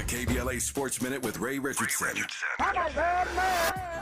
KBLA Sports Minute with Ray Richardson.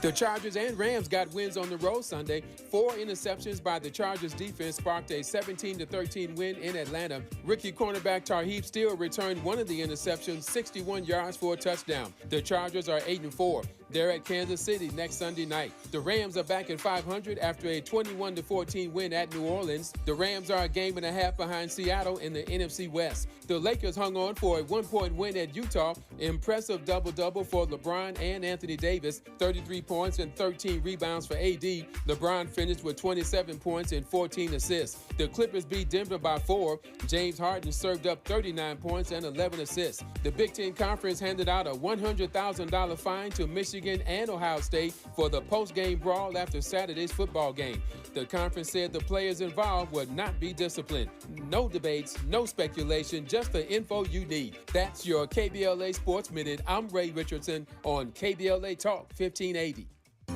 The Chargers and Rams got wins on the road Sunday. 4 interceptions by the Chargers defense sparked a 17-13 win in Atlanta. Rookie cornerback Tarheeb Steele returned one of the interceptions, 61 yards for a touchdown. The Chargers are 8-4. They're at Kansas City next Sunday night. The Rams are back at 500 after a 21-14 win at New Orleans. The Rams are a game and a half behind Seattle in the NFC West. The Lakers hung on for a 1-point win at Utah. Impressive double-double for LeBron and Anthony Davis, 33 points and 13 rebounds for AD. LeBron finished with 27 points and 14 assists. The Clippers beat Denver by 4. James Harden served up 39 points and 11 assists. The Big Ten Conference handed out a $100,000 fine to Michigan and Ohio State for the post-game brawl after Saturday's football game. The conference said the players involved would not be disciplined. No debates, no speculation, just the info you need. That's your KBLA Sports Minute. I'm Ray Richardson on KBLA Talk 1580.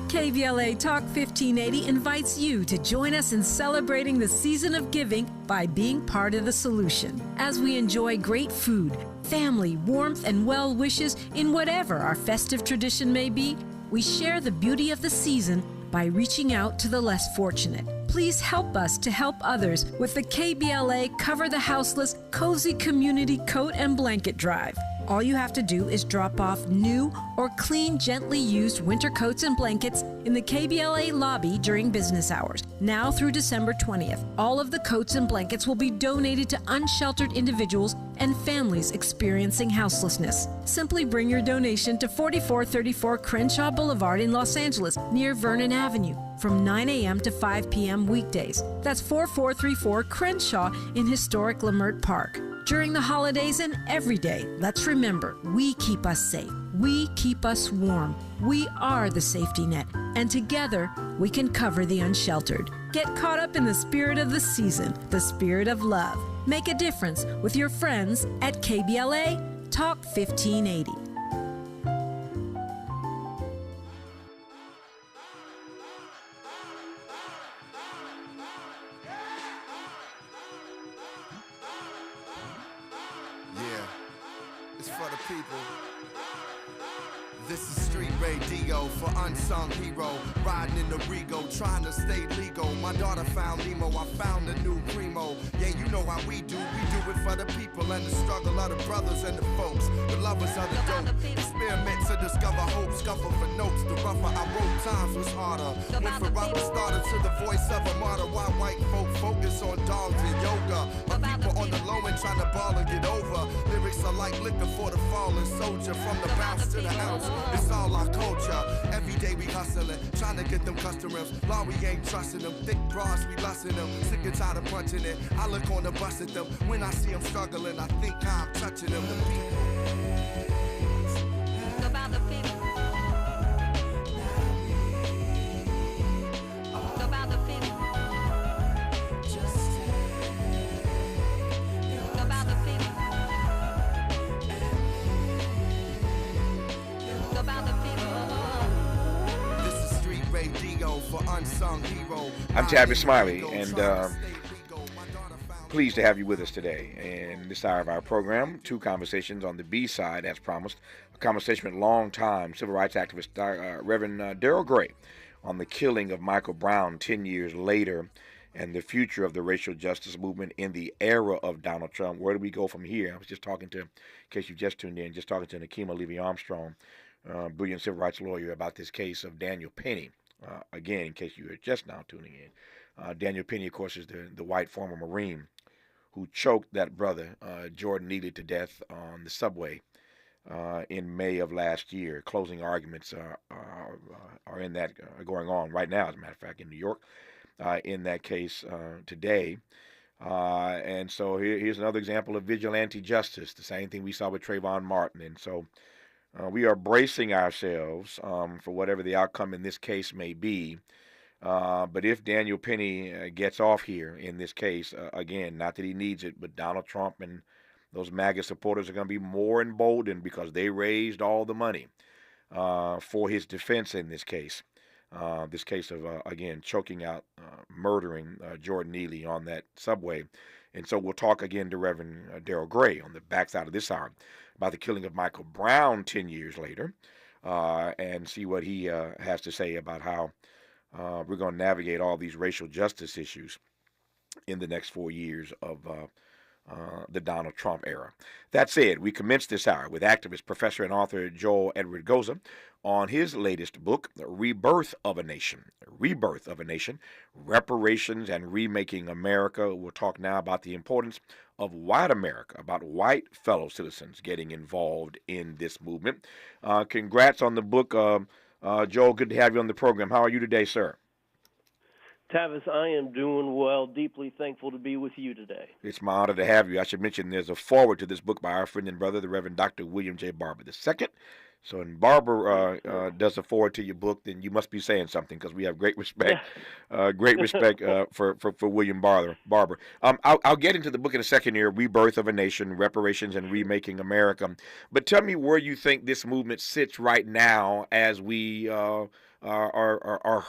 KBLA Talk 1580 invites you to join us in celebrating the season of giving by being part of the solution. As we enjoy great food, family, warmth, and well wishes in whatever our festive tradition may be, we share the beauty of the season by reaching out to the less fortunate. Please help us to help others with the KBLA Cover the Houseless Cozy Community Coat and Blanket Drive. All you have to do is drop off new or clean, gently used winter coats and blankets in the KBLA lobby during business hours. Now through December 20th, all of the coats and blankets will be donated to unsheltered individuals and families experiencing houselessness. Simply bring your donation to 4434 Crenshaw Boulevard in Los Angeles, near Vernon Avenue, from 9 a.m. to 5 p.m. weekdays. That's 4434 Crenshaw in historic Leimert Park. During the holidays and every day, let's remember, we keep us safe. We keep us warm. We are the safety net. And together, we can cover the unsheltered. Get caught up in the spirit of the season, the spirit of love. Make a difference with your friends at KBLA Talk 1580. For the people. This is street radio for unsung hero. Riding in the Rego, trying to stay legal. My daughter found Nemo, I found a new primo. Yeah, you know how we do it for the people and the struggle of the brothers and the folks. The lovers of the dope. Experiment to discover hope, scuffle for notes. The rougher I wrote, times was harder. Went from rapper starter to the voice of a martyr. Why white folk focus on dogs and yoga? My people on the low end trying to ball and get over. Lyrics are like liquor for the fallen soldier. From the bounce to the ounce, it's all our culture. Every day we hustling, trying to get them customers. Law, we ain't trusting them. Thick bras, we lusting them. Sick and tired of punching it. I look on the bus at them. When I see them struggling, I think I'm touching them. The people. About the people. About the people. About the people. About the people. This is street radio for unsung hero. I'm Tavis Smiley, and pleased to have you with us today. In this hour of our program, 2 conversations on the B side, as promised. A conversation with longtime civil rights activist Reverend Darrell Gray on the killing of Michael Brown 10 years later and the future of the racial justice movement in the era of Donald Trump. Where do we go from here? I was just talking to, in case you just tuned in, Nakima Levy-Armstrong, brilliant civil rights lawyer, about this case of Daniel Penny. Again, in case you are just now tuning in, Daniel Penny, of course, is the white former Marine who choked that brother, Jordan Neely, to death on the subway in May of last year. Closing arguments are in that going on right now, as a matter of fact, in New York, in that case today. And so here's another example of vigilante justice, the same thing we saw with Trayvon Martin. And so we are bracing ourselves for whatever the outcome in this case may be. But if Daniel Penny gets off here in this case, again, not that he needs it, but Donald Trump and those MAGA supporters are going to be more emboldened because they raised all the money for his defense in this case. This case of, again, choking out, murdering Jordan Neely on that subway. And so we'll talk again to Reverend Darrell Gray on the backside of this hour. about the killing of Michael Brown 10 years later, and see what he has to say about how we're going to navigate all these racial justice issues in the next 4 years of the Donald Trump era. That said, we commenced this hour with activist, professor, and author Joel Edward Goza on his latest book, Rebirth of a Nation, Reparations and Remaking America. We'll talk now about the importance of white America, about white fellow citizens getting involved in this movement. Congrats on the book, Joel. Good to have you on the program. How are you today, sir? Tavis, I am doing well. Deeply thankful to be with you today. It's my honor to have you. I should mention there's a foreword to this book by our friend and brother, the Reverend Dr. William J. Barber II. So when Barber does a foreword to your book, then you must be saying something, because we have great respect, for William Barber. I'll get into the book in a second here, Rebirth of a Nation, Reparations and Remaking America. But tell me where you think this movement sits right now as we are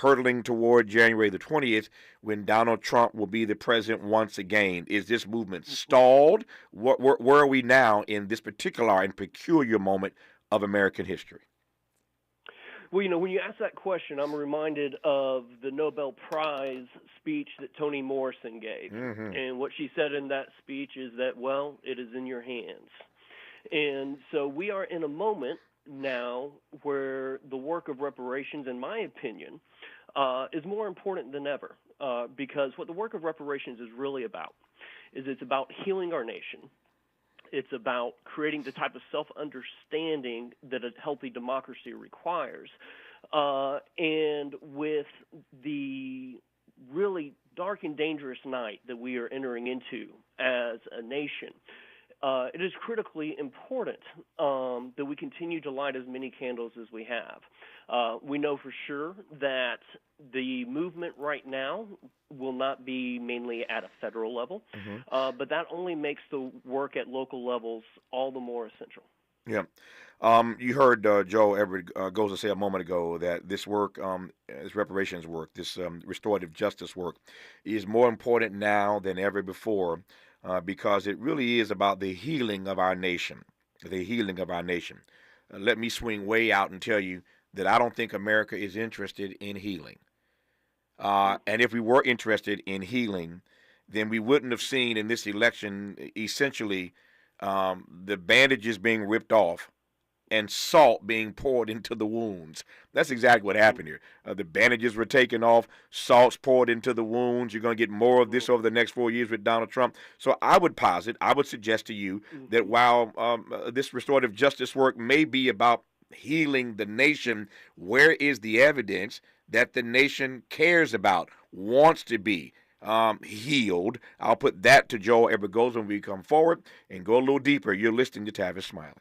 hurtling toward January the 20th, when Donald Trump will be the president once again. Is this movement stalled? Where are we now in this particular and peculiar moment of American history? Well, when you ask that question, I'm reminded of the Nobel Prize speech that Toni Morrison gave. Mm-hmm. And what she said in that speech is that, well, it is in your hands. And so we are in a moment now where the work of reparations, in my opinion, is more important than ever, because what the work of reparations is really about is it's about healing our nation. It's about creating the type of self-understanding that a healthy democracy requires. And with the really dark and dangerous night that we are entering into as a nation, it is critically important that we continue to light as many candles as we have. We know for sure that the movement right now will not be mainly at a federal level, but that only makes the work at local levels all the more essential. Yeah. You heard Joe Everett Goza say a moment ago that this work, this reparations work, this restorative justice work, is more important now than ever before, because it really is about the healing of our nation, Let me swing way out and tell you that I don't think America is interested in healing. And if we were interested in healing, then we wouldn't have seen in this election essentially the bandages being ripped off and salt being poured into the wounds. That's exactly what happened here. The bandages were taken off, salt's poured into the wounds. You're going to get more of this over the next 4 years with Donald Trump. So I would suggest to you that while this restorative justice work may be about healing the nation, where is the evidence that the nation cares about, wants to be healed? I'll put that to Joel Edward Goza when we come forward and go a little deeper. You're listening to Tavis Smiley.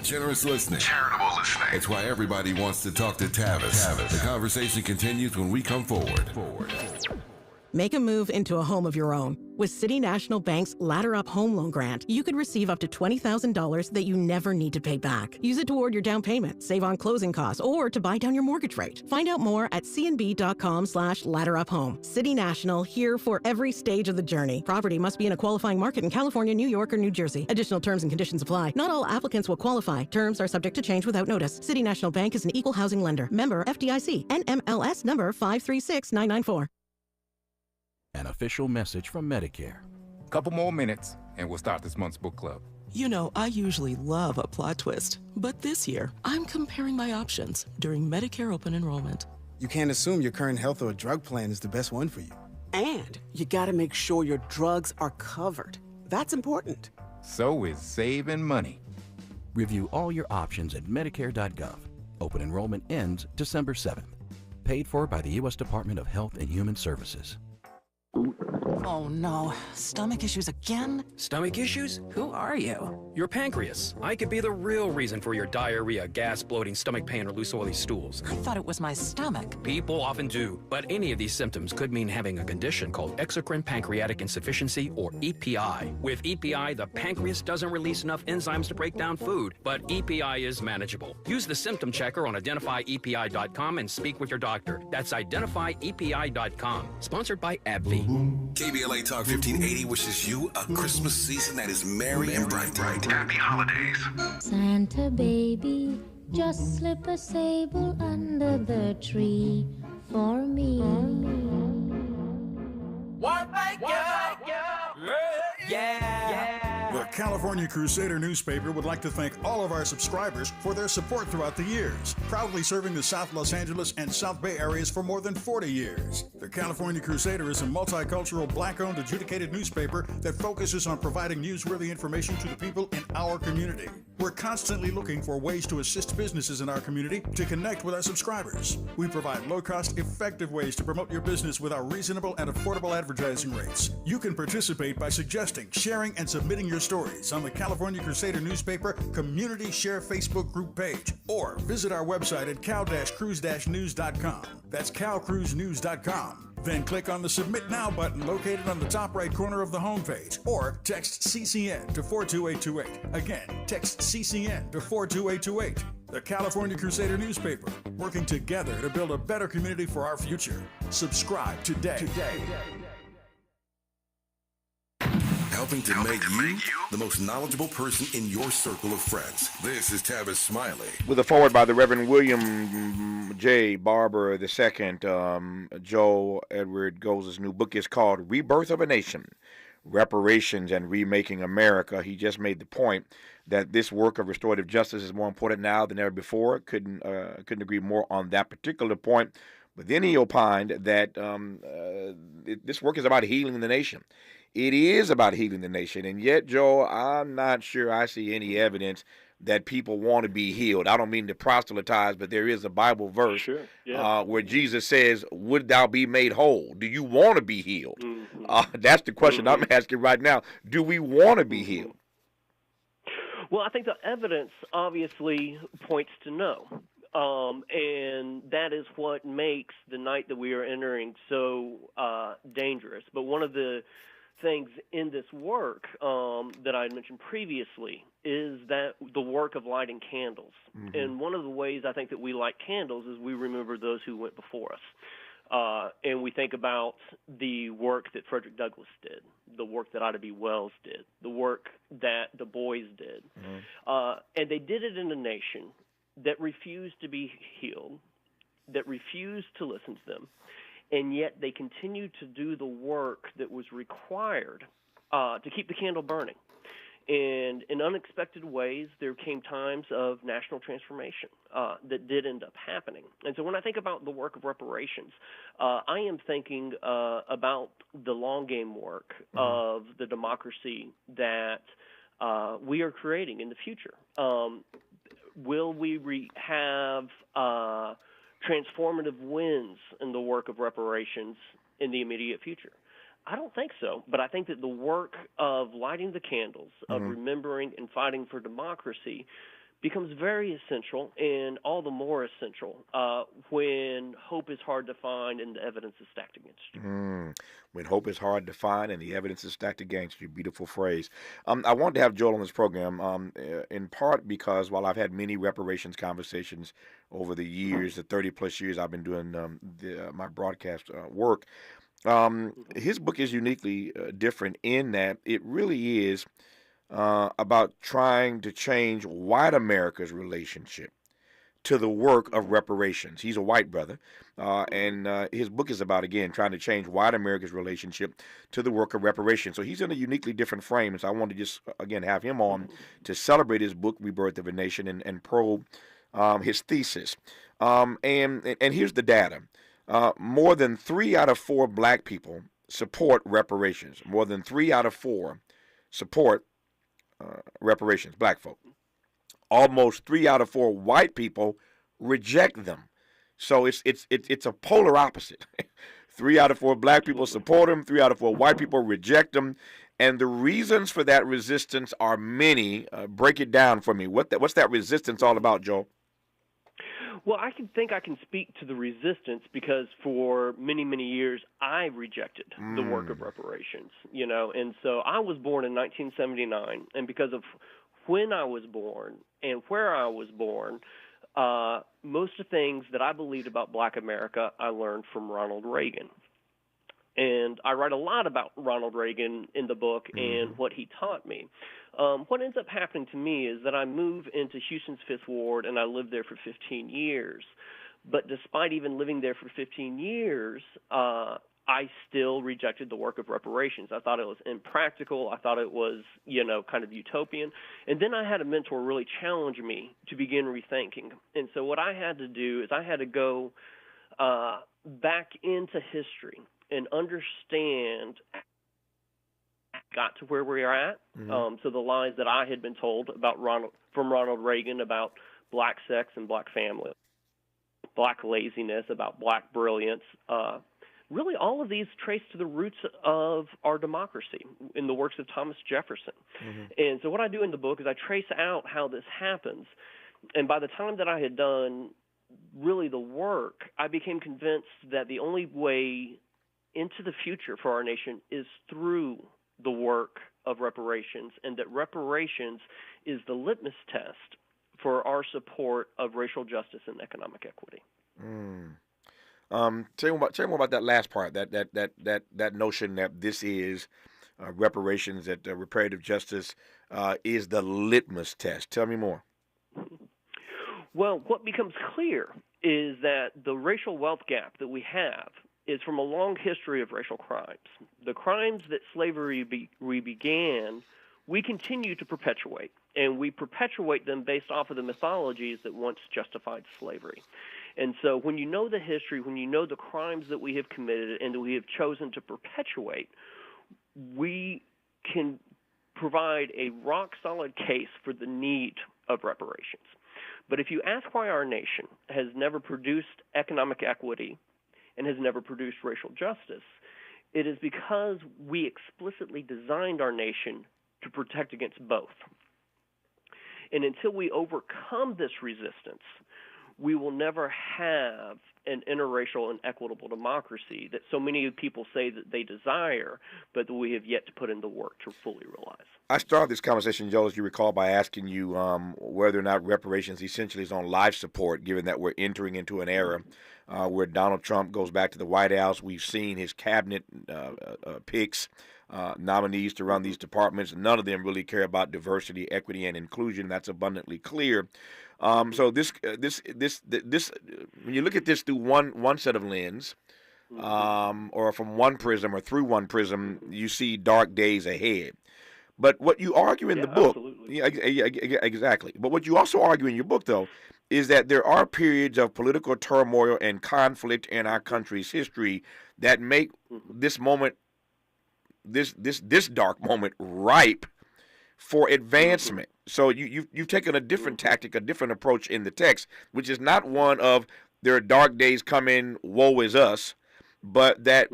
Generous listening. Charitable listening. It's why everybody wants to talk to Tavis. The conversation continues when we come forward. Make a move into a home of your own. With City National Bank's Ladder Up Home Loan Grant, you could receive up to $20,000 that you never need to pay back. Use it toward your down payment, save on closing costs, or to buy down your mortgage rate. Find out more at cnb.com/ladderuphome. City National, here for every stage of the journey. Property must be in a qualifying market in California, New York, or New Jersey. Additional terms and conditions apply. Not all applicants will qualify. Terms are subject to change without notice. City National Bank is an equal housing lender. Member FDIC. NMLS number 536994. An official message from Medicare. Couple more minutes, and we'll start this month's book club. You know, I usually love a plot twist, but this year, I'm comparing my options during Medicare open enrollment. You can't assume your current health or drug plan is the best one for you. And you gotta make sure your drugs are covered. That's important. So is saving money. Review all your options at Medicare.gov. Open enrollment ends December 7th. Paid for by the U.S. Department of Health and Human Services. Oh no, stomach issues again? Stomach issues? Who are you? Your pancreas. I could be the real reason for your diarrhea, gas, bloating, stomach pain, or loose oily stools. I thought it was my stomach. People often do, but any of these symptoms could mean having a condition called exocrine pancreatic insufficiency, or EPI. With EPI, the pancreas doesn't release enough enzymes to break down food, but EPI is manageable. Use the symptom checker on identifyepi.com and speak with your doctor. That's identifyepi.com. Sponsored by AbbVie. KBLA Talk 1580 wishes you a Christmas season that is merry and bright. Happy holidays. Santa baby, just slip a sable under the tree for me. One thank you. Yeah. The California Crusader newspaper would like to thank all of our subscribers for their support throughout the years, proudly serving the South Los Angeles and South Bay areas for more than 40 years. The California Crusader is a multicultural, black-owned, adjudicated newspaper that focuses on providing newsworthy information to the people in our community. We're constantly looking for ways to assist businesses in our community to connect with our subscribers. We provide low-cost, effective ways to promote your business with our reasonable and affordable advertising rates. You can participate by suggesting, sharing, and submitting your stories on the California Crusader newspaper Community Share Facebook group page, or visit our website at cal-cruise-news.com. That's calcruisenews.com. Then click on the Submit Now button located on the top right corner of the homepage, or text CCN to 42828. Again, text CCN to 42828. The California Crusader newspaper, working together to build a better community for our future. Subscribe today. Helping to make you the most knowledgeable person in your circle of friends. This is Tavis Smiley. With a foreword by the Reverend William J. Barber II, Joe Edward Golds' new book is called Rebirth of a Nation, Reparations and Remaking America. He just made the point that this work of restorative justice is more important now than ever before. Couldn't agree more on that particular point. But then he opined that this work is about healing the nation. It is about healing the nation, and yet, Joe, I'm not sure I see any evidence that people want to be healed. I don't mean to proselytize, but there is a Bible verse where Jesus says, "Would thou be made whole?" Do you want to be healed? Mm-hmm. That's the question I'm asking right now. Do we want to be healed? Well, I think the evidence obviously points to no. And that is what makes the night that we are entering so dangerous. But one of the things in this work that I had mentioned previously is that the work of lighting candles. Mm-hmm. And one of the ways I think that we light candles is we remember those who went before us. And we think about the work that Frederick Douglass did, the work that Ida B. Wells did, the work that the Boys did. Mm-hmm. And they did it in a nation that refused to be healed, that refused to listen to them, and yet they continued to do the work that was required to keep the candle burning. And in unexpected ways, there came times of national transformation that did end up happening. And so when I think about the work of reparations, I am thinking about the long game work of the democracy that we are creating in the future. Will we have transformative wins in the work of reparations in the immediate future? I don't think so, but I think that the work of lighting the candles, of remembering and fighting for democracy becomes very essential, and all the more essential when hope is hard to find and the evidence is stacked against you. When hope is hard to find and the evidence is stacked against you. Beautiful phrase. I wanted to have Joel on this program in part because while I've had many reparations conversations over the years, the 30-plus years I've been doing my broadcast work, his book is uniquely different in that it really is about trying to change white America's relationship to the work of reparations. He's a white brother, and his book is about, again, trying to change white America's relationship to the work of reparations. So he's in a uniquely different frame, and so I want to just, again, have him on to celebrate his book, Rebirth of a Nation, and probe his thesis. And here's the data. More than 3 out of 4 black people support reparations. More than 3 out of 4 support reparations, black folk. Almost 3 out of 4 white people reject them. So it's a polar opposite. 3 out of 4 black people support them. 3 out of 4 white people reject them. And the reasons for that resistance are many. Break it down for me. What's that resistance all about, Joel? Well, I can speak to the resistance because for many, many years I rejected the work of reparations, and so I was born in 1979, and because of when I was born and where I was born, most of the things that I believed about black America I learned from Ronald Reagan. And I write a lot about Ronald Reagan in the book and what he taught me. What ends up happening to me is that I move into Houston's Fifth Ward, and I lived there for 15 years. But despite even living there for 15 years, I still rejected the work of reparations. I thought it was impractical. I thought it was, kind of utopian. And then I had a mentor really challenge me to begin rethinking. And so what I had to do is I had to go back into history and understand got to where we are at. So the lies that I had been told about Ronald Reagan about black sex and black family, black laziness, about black brilliance, really all of these trace to the roots of our democracy in the works of Thomas Jefferson. And so what I do in the book is I trace out how this happens. And by the time that I had done really the work, I became convinced that the only way into the future for our nation is through the work of reparations, and that reparations is the litmus test for our support of racial justice and economic equity. Tell me more about that last part. That notion that this is reparations, that reparative justice is the litmus test. Tell me more. Well, what becomes clear is that the racial wealth gap that we have is from a long history of racial crimes. The crimes that slavery began, we continue to perpetuate, and we perpetuate them based off of the mythologies that once justified slavery. And so when you know the history, when you know the crimes that we have committed and that we have chosen to perpetuate, we can provide a rock-solid case for the need of reparations. But if you ask why our nation has never produced economic equity and has never produced racial justice, it is because we explicitly designed our nation to protect against both. And until we overcome this resistance, we will never have an interracial and equitable democracy that so many people say that they desire, but that we have yet to put in the work to fully realize. I started this conversation, Joel, as you recall, by asking you whether or not reparations essentially is on life support, given that we're entering into an era where Donald Trump goes back to the White House. We've seen his cabinet picks nominees to run these departments. None of them really care about diversity, equity, and inclusion. That's abundantly clear. So this, when you look at this through one set of lens, or from one prism or through one prism, you see dark days ahead. But what you argue in the book, exactly. But what you also argue in your book, though, is that there are periods of political turmoil and conflict in our country's history that make this moment, this dark moment, ripe for advancement. So you've taken a different tactic, a different approach in the text, which is not one of there are dark days coming, woe is us, but that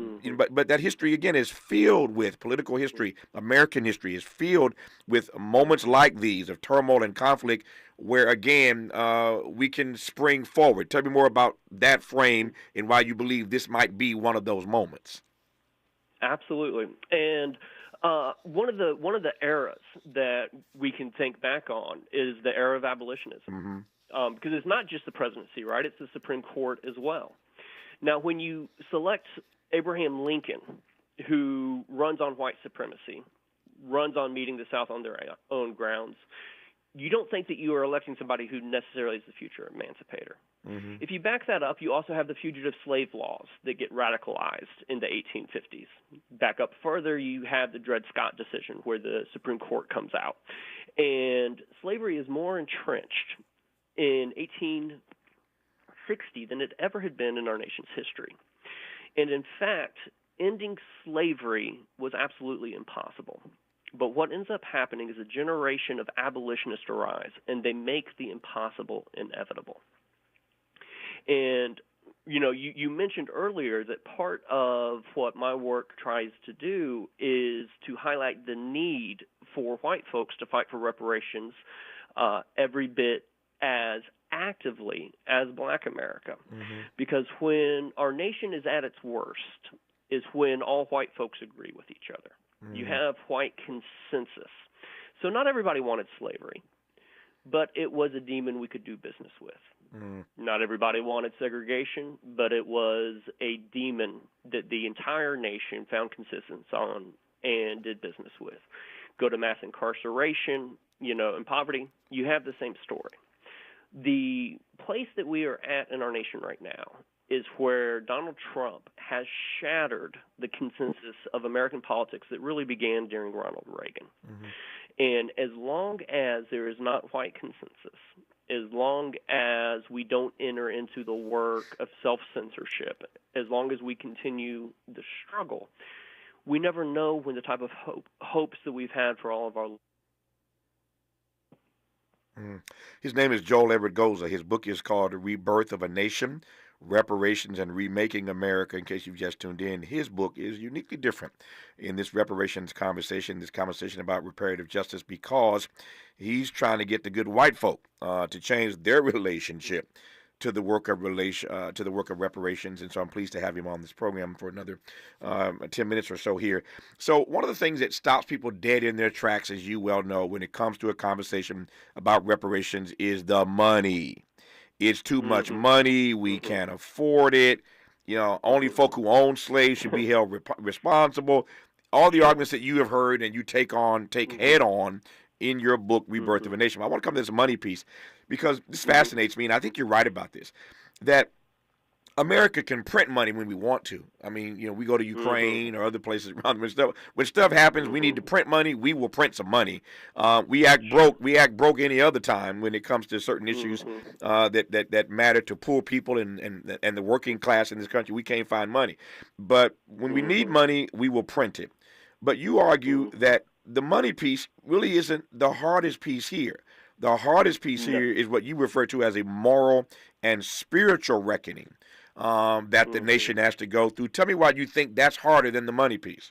but that history again is filled with political history. American history is filled with moments like these of turmoil and conflict, where again we can spring forward. Tell me more about that frame and why you believe this might be one of those moments. Absolutely, and one of the eras that we can think back on is the era of abolitionism, because it's not just the presidency, right? It's the Supreme Court as well. Now, when you select Abraham Lincoln, who runs on white supremacy, runs on meeting the South on their own grounds, you don't think that you are electing somebody who necessarily is the future emancipator. If you back that up, you also have the fugitive slave laws that get radicalized in the 1850s. Back up further, you have the Dred Scott decision where the Supreme Court comes out. And slavery is more entrenched in 1860 than it ever had been in our nation's history. And in fact, ending slavery was absolutely impossible. But what ends up happening is a generation of abolitionists arise, and they make the impossible inevitable. And, you know, you mentioned earlier that part of what my work tries to do is to highlight the need for white folks to fight for reparations every bit as actively as Black America. Because when our nation is at its worst is when all white folks agree with each other. You have white consensus. So not everybody wanted slavery, but it was a demon we could do business with. Not everybody wanted segregation, but it was a demon that the entire nation found consistence on and did business with. Go to mass incarceration, and poverty, you have the same story. The place that we are at in our nation right now is where Donald Trump has shattered the consensus of American politics that really began during Ronald Reagan. And as long as there is not white consensus, as long as we don't enter into the work of self-censorship, as long as we continue the struggle, we never know when the type of hopes that we've had for all of our His name is Joel Everett Goza. His book is called The Rebirth of a Nation, Reparations and Remaking America. In case you've just tuned in, his book is uniquely different in this reparations conversation, this conversation about reparative justice, because he's trying to get the good white folk to change their relationship to the work of reparations. And so I'm pleased to have him on this program for another 10 minutes or so here. So one of the things that stops people dead in their tracks, as you well know, when it comes to a conversation about reparations is the money. It's too much money. We can't afford it. Only folk who own slaves should be held responsible. All the arguments that you have heard and you take head on in your book, Rebirth of a Nation. I want to come to this money piece because this fascinates me, and I think you're right about this, that America can print money when we want to. I mean, we go to Ukraine or other places around. When stuff happens, we need to print money. We will print some money. We act broke. We act broke any other time when it comes to certain issues that matter to poor people and the working class in this country. We can't find money, but when we need money, we will print it. But you argue that the money piece really isn't the hardest piece here. The hardest piece here is what you refer to as a moral and spiritual reckoning that the nation has to go through. Tell me why you think that's harder than the money piece.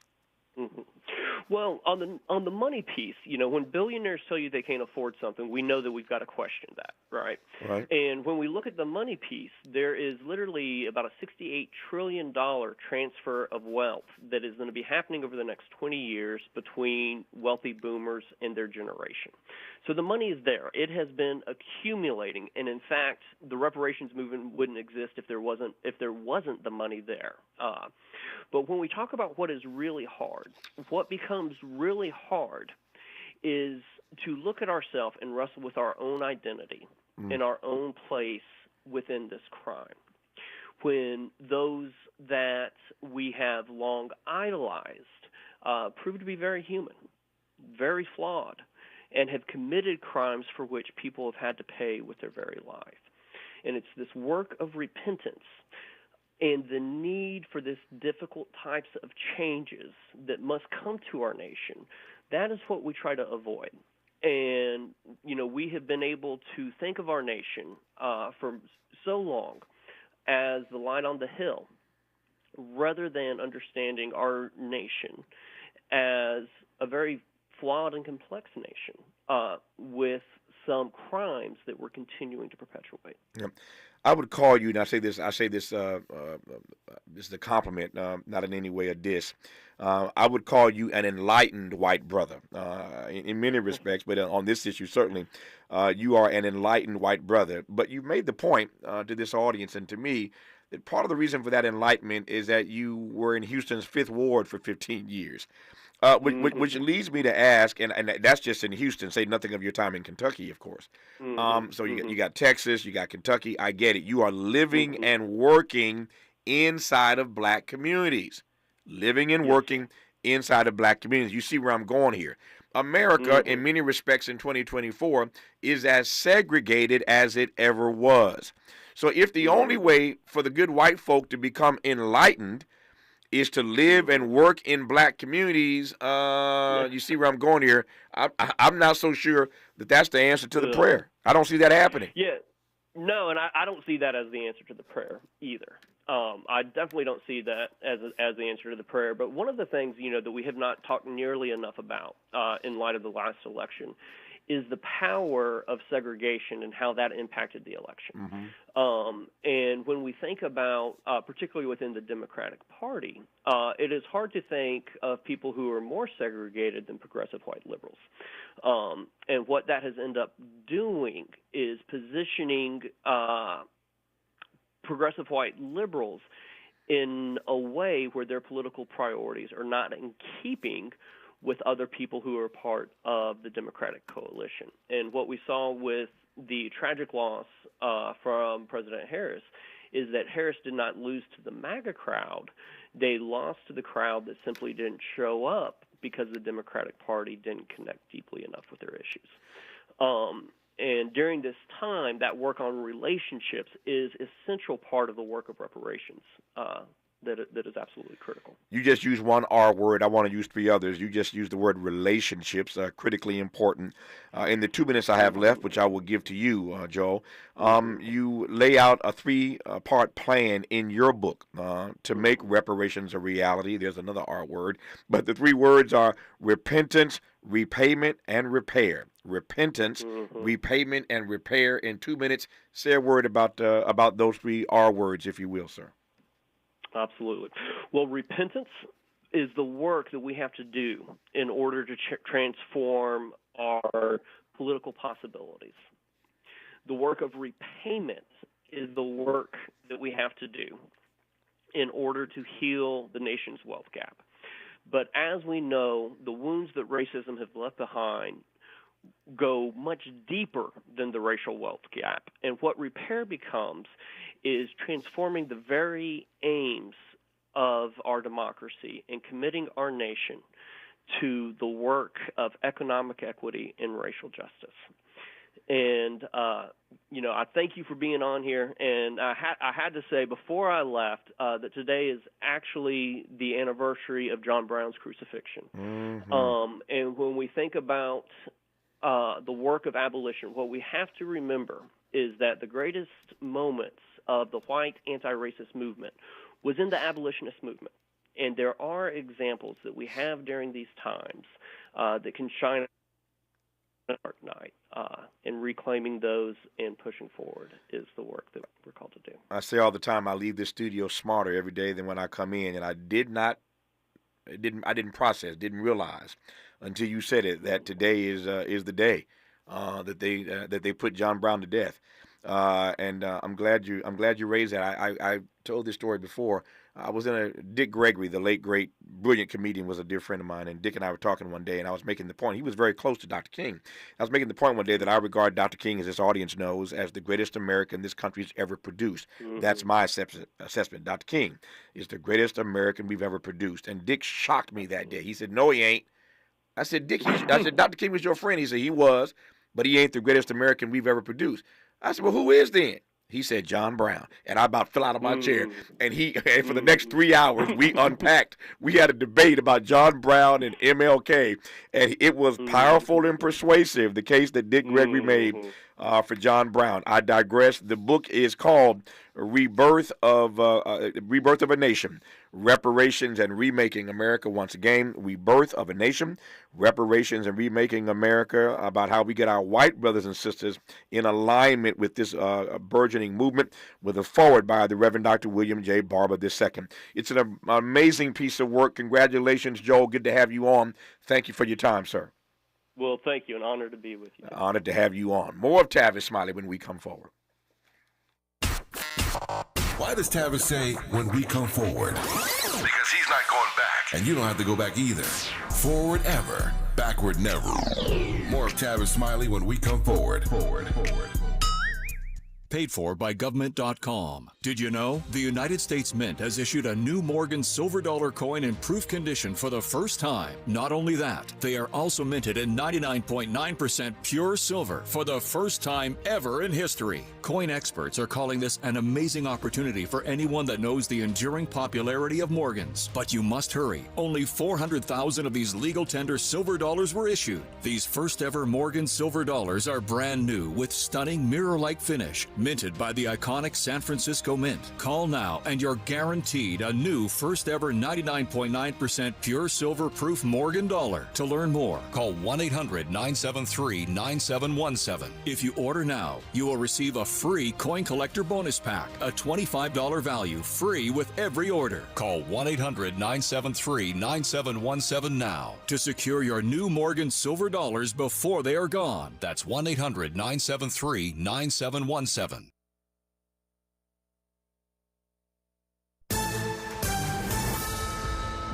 Well, on the money piece, when billionaires tell you they can't afford something, we know that we've got to question that, right? Right. And when we look at the money piece, there is literally about a $68 trillion transfer of wealth that is going to be happening over the next 20 years between wealthy boomers and their generation. So the money is there. It has been accumulating, and in fact, the reparations movement wouldn't exist if there wasn't the money there. But when we talk about what is really hard, what becomes really hard is to look at ourselves and wrestle with our own identity and our own place within this crime. When those that we have long idolized prove to be very human, very flawed, and have committed crimes for which people have had to pay with their very life. And it's this work of repentance and the need for this difficult types of changes that must come to our nation. That is what we try to avoid. And, we have been able to think of our nation for so long as the light on the hill, rather than understanding our nation as a very flawed and complex nation with some crimes that we're continuing to perpetuate. Yeah. I would call you, and I say this this is a compliment, not in any way a diss. I would call you an enlightened white brother in many respects, but on this issue, certainly, you are an enlightened white brother. But you've made the point to this audience and to me that part of the reason for that enlightenment is that you were in Houston's 5th Ward for 15 years. Which leads me to ask, and that's just in Houston, say nothing of your time in Kentucky, of course. So you got Texas, you got Kentucky, I get it. You are living and working inside of black communities. Living and working inside of black communities. You see where I'm going here. America, in many respects in 2024, is as segregated as it ever was. So if the only way for the good white folk to become enlightened is to live and work in black communities, you see where I'm going here. I'm not so sure that that's the answer to the prayer. I don't see that happening. Yeah, no, and I don't see that as the answer to the prayer either. I definitely don't see that as the answer to the prayer. But one of the things, that we have not talked nearly enough about in light of the last election is the power of segregation and how that impacted the election. And when we think about, particularly within the Democratic Party, it is hard to think of people who are more segregated than progressive white liberals. And what that has ended up doing is positioning progressive white liberals in a way where their political priorities are not in keeping with other people who are part of the Democratic coalition. And what we saw with the tragic loss from President Harris is that Harris did not lose to the MAGA crowd. They lost to the crowd that simply didn't show up because the Democratic Party didn't connect deeply enough with their issues. And during this time, that work on relationships is essential part of the work of reparations that is absolutely critical. You just used one R word. I want to use 3 others. You just used the word relationships, critically important. In the 2 minutes I have left, which I will give to you, Joel, you lay out a 3-part plan in your book to make reparations a reality. There's another R word, but the 3 words are repentance, repayment, and repair. Repentance, repayment, and repair. In 2 minutes, say a word about those 3 R words, if you will, sir. Absolutely. Well, repentance is the work that we have to do in order to transform our political possibilities. The work of repayment is the work that we have to do in order to heal the nation's wealth gap. But as we know, the wounds that racism has left behind go much deeper than the racial wealth gap. And what repair becomes is transforming the very aims of our democracy and committing our nation to the work of economic equity and racial justice. And, I thank you for being on here. And I had to say before I left that today is actually the anniversary of John Brown's crucifixion. And when we think about the work of abolition, what we have to remember is that the greatest moments of the white anti-racist movement was in the abolitionist movement. And there are examples that we have during these times that can shine a dark night, and reclaiming those and pushing forward is the work that we're called to do. I say all the time, I leave this studio smarter every day than when I come in, and I didn't didn't realize until you said it that today is the day that they put John Brown to death. And I'm glad you raised that. I told this story before. I was in Dick Gregory, the late great brilliant comedian, was a dear friend of mine, and Dick and I were talking one day, and I was making the point. He was very close to Dr. King. I was making the point one day that I regard Dr. King, as this audience knows, as the greatest American this country's ever produced. That's my assessment. Dr. King is the greatest American we've ever produced. And Dick shocked me that day. He said, "No, he ain't." I said, "Dick," I said, "Dr. King was your friend." He said, "He was, but he ain't the greatest American we've ever produced." I said, "Well, who is then?" He said, "John Brown." And I about fell out of my chair. And for the next 3 hours, we unpacked. We had a debate about John Brown and MLK. And it was powerful and persuasive, the case that Dick Gregory made for John Brown. I digress. The book is called Rebirth of a Nation, Reparations and Remaking America. Once again, Rebirth of a Nation, Reparations and Remaking America, about how we get our white brothers and sisters in alignment with this burgeoning movement, with a foreword by the Reverend Dr. William J. Barber II. It's an amazing piece of work. Congratulations, Joel. Good to have you on. Thank you for your time, sir. Well, thank you. An honor to be with you. Honored to have you on. More of Tavis Smiley when we come forward. Why does Tavis say when we come forward? Because he's not going back. And you don't have to go back either. Forward ever, backward never. More of Tavis Smiley when we come forward. Paid for by government.com. Did you know the United States Mint has issued a new Morgan silver dollar coin in proof condition for the first time? Not only that, they are also minted in 99.9% pure silver for the first time ever in history. Coin experts are calling this an amazing opportunity for anyone that knows the enduring popularity of Morgans. But you must hurry. Only 400,000 of these legal tender silver dollars were issued. These first ever Morgan silver dollars are brand new with stunning mirror-like finish, Minted by the iconic San Francisco Mint. Call now and you're guaranteed a new first ever 99.9% pure silver proof Morgan dollar. To learn more, call 1-800-973-9717. If you order now, you will receive a free coin collector bonus pack, a $25 value, free with every order. Call 1-800-973-9717 now to secure your new Morgan silver dollars before they are gone. That's 1-800-973-9717.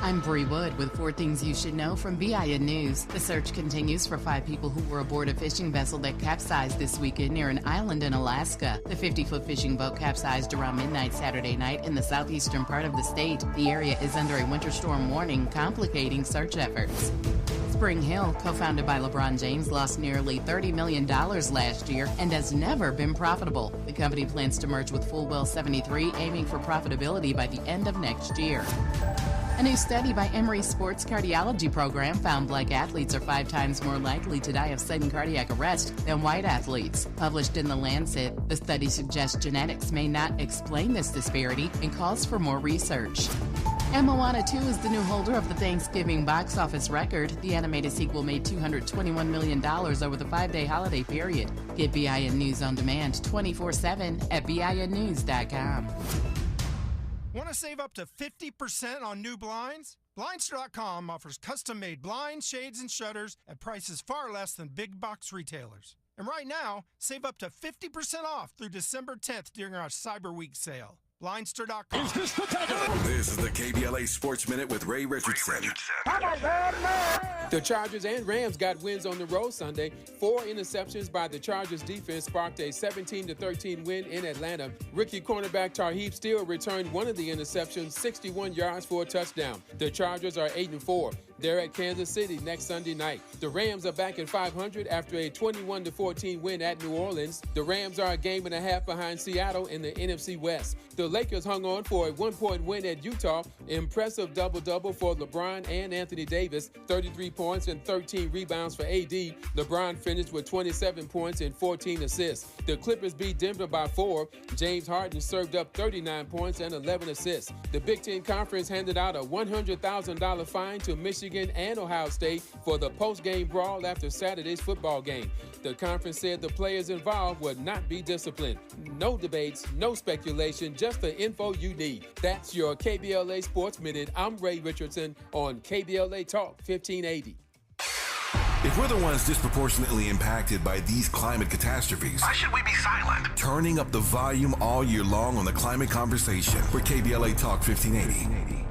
I'm Bree Wood with 4 things you should know from BIN News. The search continues for 5 people who were aboard a fishing vessel that capsized this weekend near an island in Alaska. The 50-foot fishing boat capsized around midnight Saturday night in the southeastern part of the state. The area is under a winter storm warning, complicating search efforts. Spring Hill, co-founded by LeBron James, lost nearly $30 million last year and has never been profitable. The company plans to merge with Fullwell 73, aiming for profitability by the end of next year. A new study by Emory Sports Cardiology Program found black athletes are 5 times more likely to die of sudden cardiac arrest than white athletes. Published in The Lancet, the study suggests genetics may not explain this disparity and calls for more research. And Moana 2 is the new holder of the Thanksgiving box office record. The animated sequel made $221 million over the 5-day holiday period. Get BIN News on demand 24/7 at BINnews.com. Want to save up to 50% on new blinds? Blinds.com offers custom-made blinds, shades, and shutters at prices far less than big box retailers. And right now, save up to 50% off through December 10th during our Cyber Week sale. Blindster.com. This is the KBLA Sports Minute with Ray Richardson. The Chargers and Rams got wins on the road Sunday. 4 interceptions by the Chargers defense sparked a 17-13 win in Atlanta. Rookie cornerback Tavis still returned one of the interceptions, 61 yards for a touchdown. The Chargers are 8-4. They're at Kansas City next Sunday night. The Rams are back at 500 after a 21-14 win at New Orleans. The Rams are a game and a half behind Seattle in the NFC West. The Lakers hung on for a 1-point win at Utah. Impressive double-double for LeBron and Anthony Davis. 33 points and 13 rebounds for AD. LeBron finished with 27 points and 14 assists. The Clippers beat Denver by 4. James Harden served up 39 points and 11 assists. The Big Ten Conference handed out a $100,000 fine to Michigan and Ohio State for the post-game brawl after Saturday's football game. The conference said the players involved would not be disciplined. No debates, no speculation, just the info you need. That's your KBLA Sports Minute. I'm Ray Richardson on KBLA Talk 1580. If we're the ones disproportionately impacted by these climate catastrophes, why should we be silent? Turning up the volume all year long on the climate conversation with KBLA Talk 1580.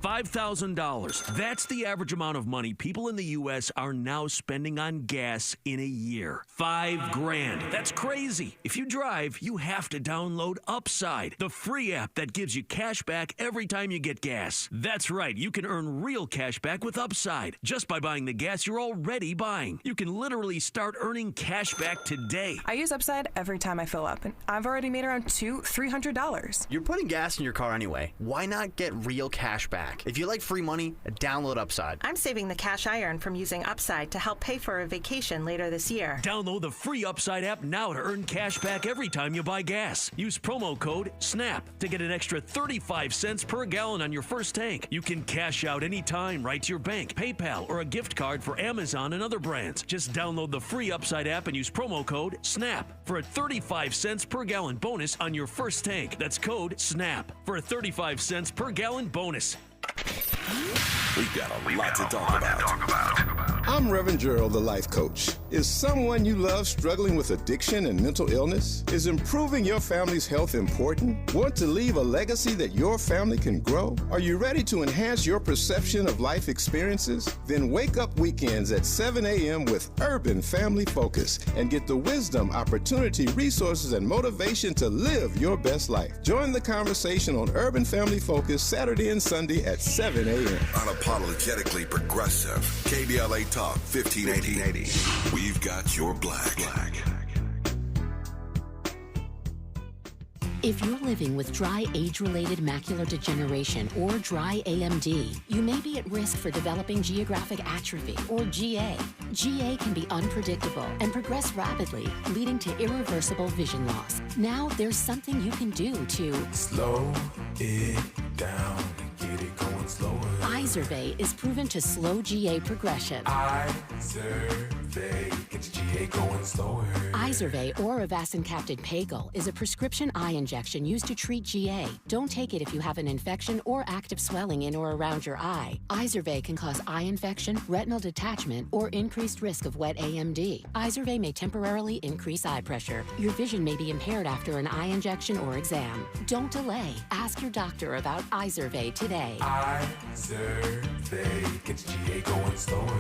$5,000. That's the average amount of money people in the U.S. are now spending on gas in a year. $5,000. That's crazy. If you drive, you have to download Upside, the free app that gives you cash back every time you get gas. That's right. You can earn real cash back with Upside just by buying the gas you're already buying. You can literally start earning cash back today. I use Upside every time I fill up, and I've already made around $300. You're putting gas in your car anyway. Why not get real cash back? If you like free money, download Upside. I'm saving the cash I earn from using Upside to help pay for a vacation later this year. Download the free Upside app now to earn cash back every time you buy gas. Use promo code SNAP to get an extra 35 cents per gallon on your first tank. You can cash out anytime right to your bank, PayPal, or a gift card for Amazon and other brands. Just download the free Upside app and use promo code SNAP for a 35 cents per gallon bonus on your first tank. That's code SNAP for a 35 cents per gallon bonus. We've got a lot to talk about. I'm Reverend Gerald, the life coach. Is someone you love struggling with addiction and mental illness? Is improving your family's health important? Want to leave a legacy that your family can grow? Are you ready to enhance your perception of life experiences? Then wake up weekends at 7 a.m. with Urban Family Focus and get the wisdom, opportunity, resources, and motivation to live your best life. Join the conversation on Urban Family Focus Saturday and Sunday at 7 a.m. Unapologetically progressive. KBLA Talk 1580. We've got your black. If you're living with dry age-related macular degeneration or dry AMD, you may be at risk for developing geographic atrophy or GA. GA can be unpredictable and progress rapidly, leading to irreversible vision loss. Now there's something you can do to slow it down, get it going slower. Izervay is proven to slow GA progression. Izervay gets GA going slower. Izervay or avacincaptad pagel is a prescription eye injection used to treat GA. Don't take it if you have an infection or active swelling in or around your eye. Izervay can cause eye infection, retinal detachment, or increased risk of wet AMD. Izervay may temporarily increase eye pressure. Your vision may be impaired after an eye injection or exam. Don't delay. Ask your doctor about Izervay today. Izervay gets GA going slower.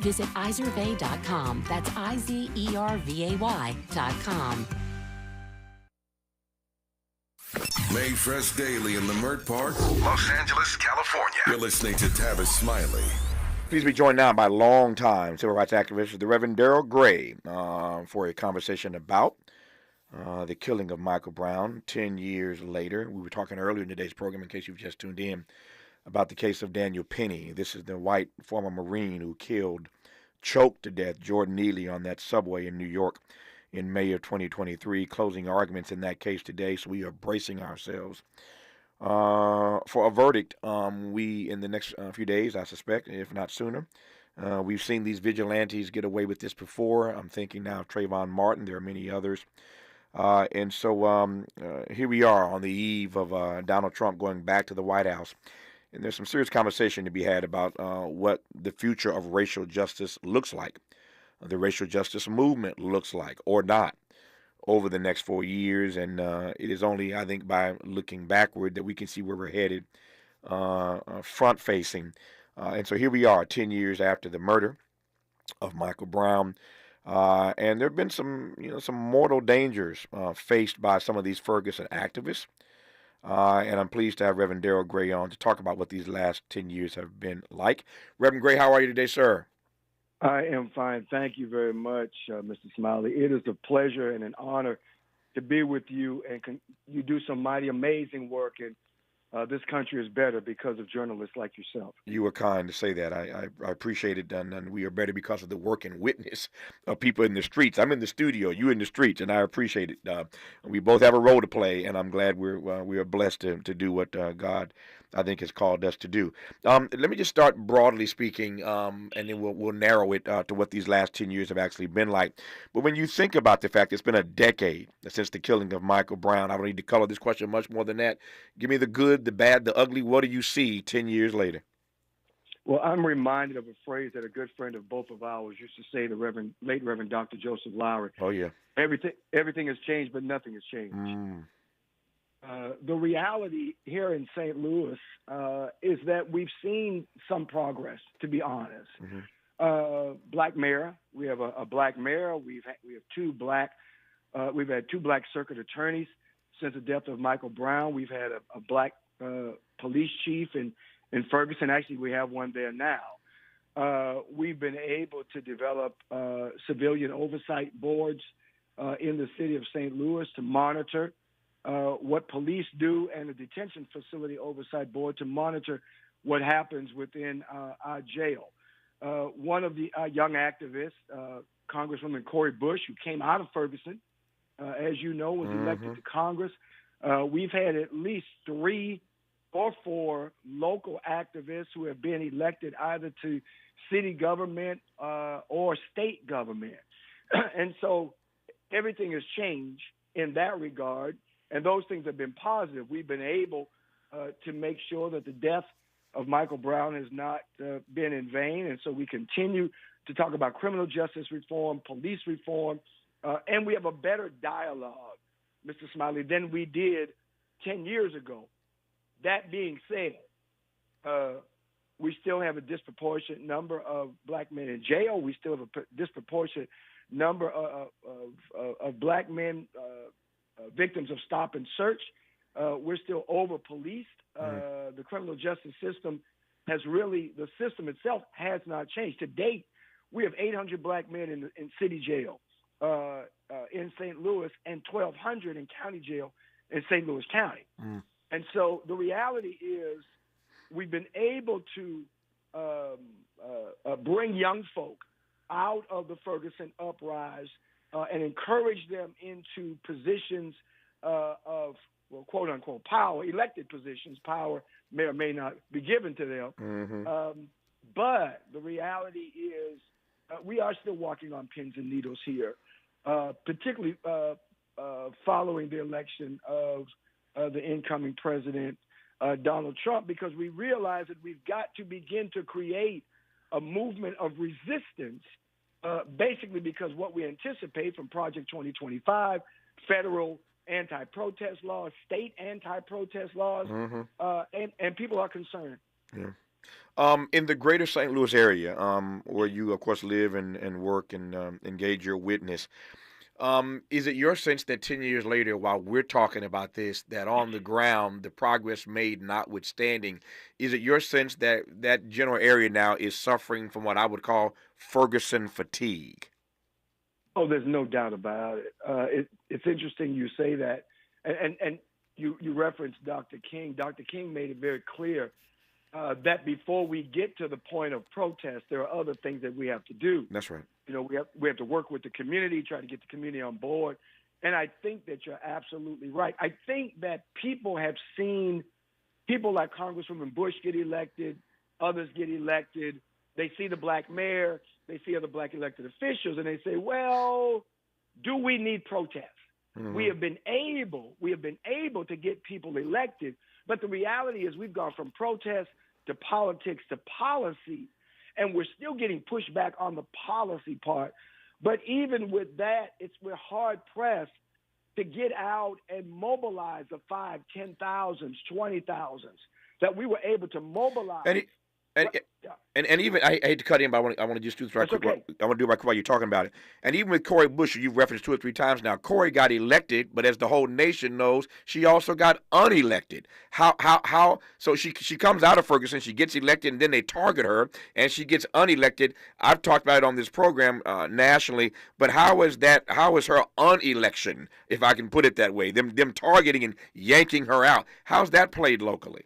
Visit Izervay.com. That's IZERVAY.com. Made fresh daily in Leimert Park, Los Angeles, California. You're listening to Tavis Smiley. Please be joined now by longtime civil rights activist, the Reverend Darrell Gray, for a conversation about the killing of Michael Brown 10 years later. We were talking earlier in today's program, in case you've just tuned in, about the case of Daniel Penny. This is the white former Marine who choked to death Jordan Neely on that subway in New York in May of 2023. Closing arguments in that case today, so we are bracing ourselves for a verdict. We, in the next few days, I suspect, if not sooner. We've seen these vigilantes get away with this before. I'm thinking now of Trayvon Martin. There are many others. And so here we are on the eve of Donald Trump going back to the White House. And there's some serious conversation to be had about what the future of racial justice looks like, the racial justice movement looks like, or not, over the next 4 years. And it is only, I think, by looking backward that we can see where we're headed, front-facing. And so here we are, 10 years after the murder of Michael Brown. And there have been some mortal dangers faced by some of these Ferguson activists. And I'm pleased to have Reverend Darrell Gray on to talk about what these last 10 years have been like. Reverend Gray, how are you today, sir? I am fine. Thank you very much, Mr. Smiley. It is a pleasure and an honor to be with you, and you do some mighty amazing work, and this country is better because of journalists like yourself. You were kind to say that. I appreciate it, and we are better because of the work and witness of people in the streets. I'm in the studio, you in the streets, and I appreciate it. We both have a role to play, and I'm glad we are blessed to do what God, I think, has called us to do. Let me just start broadly speaking, and then we'll narrow it to what these last 10 years have actually been like. But when you think about the fact it's been a decade since the killing of Michael Brown, I don't need to color this question much more than that. Give me the good, the bad, the ugly. What do you see 10 years later? Well, I'm reminded of a phrase that a good friend of both of ours used to say, the late Reverend Dr. Joseph Lowry. Oh, yeah. Everything has changed, but nothing has changed. The reality here in St. Louis is that we've seen some progress, to be honest. Black mayor, we have a black mayor. We have two black. We've had two black circuit attorneys since the death of Michael Brown. We've had a black police chief in Ferguson. Actually, we have one there now. We've been able to develop civilian oversight boards in the city of St. Louis to monitor what police do, and a detention facility oversight board to monitor what happens within our jail. One of the young activists, Congresswoman Cori Bush, who came out of Ferguson, as you know, was elected to Congress. We've had at least 3 or 4 local activists who have been elected either to city government or state government. And so everything has changed in that regard. And those things have been positive. We've been able to make sure that the death of Michael Brown has not been in vain. And so we continue to talk about criminal justice reform, police reform, and we have a better dialogue, Mr. Smiley, than we did 10 years ago. That being said, we still have a disproportionate number of black men in jail. We still have a disproportionate number of black men victims of stop and search. We're still over-policed. The criminal justice system the system itself has not changed. To date, we have 800 black men in city jail. in St. Louis and 1,200 in county jail in St. Louis County. And so the reality is we've been able to bring young folk out of the Ferguson uprise and encourage them into positions of, well, quote unquote, power, elected positions. Power may or may not be given to them. But the reality is we are still walking on pins and needles here, particularly following the election of the incoming president, Donald Trump, because we realize that we've got to begin to create a movement of resistance, basically because what we anticipate from Project 2025, federal anti-protest laws, state anti-protest laws, and people are concerned. In the greater St. Louis area, where you, of course, live and work and engage your witness, is it your sense that 10 years later, while we're talking about this, that on the ground, the progress made notwithstanding, is it your sense that that general area now is suffering from what I would call Ferguson fatigue? Oh, there's no doubt about it. It's interesting you say that. And you referenced Dr. King. Dr. King made it very clear that before we get to the point of protest, there are other things that we have to do. That's right. You know, we have to work with the community, try to get the community on board. And I think that you're absolutely right. I think that people have seen people like Congresswoman Bush get elected, others get elected. They see the black mayor, they see other black elected officials, and they say, well, do we need protests? We have been able to get people elected, but the reality is we've gone from protest to politics to policy, and we're still getting pushed back on the policy part. But even with that, we're hard pressed to get out and mobilize the 5, 10,000s, 20,000s that we were able to mobilize. And even, I hate to cut in, but I want to just do this right quick. Okay. I want to do it right quick while you're talking about it. And even with Cori Bush, you've referenced 2 or 3 times now, Cori got elected, but as the whole nation knows, she also got unelected. So she comes out of Ferguson, she gets elected, and then they target her, and she gets unelected. I've talked about it on this program nationally, but how is her unelection, if I can put it that way, them targeting and yanking her out, how's that played locally?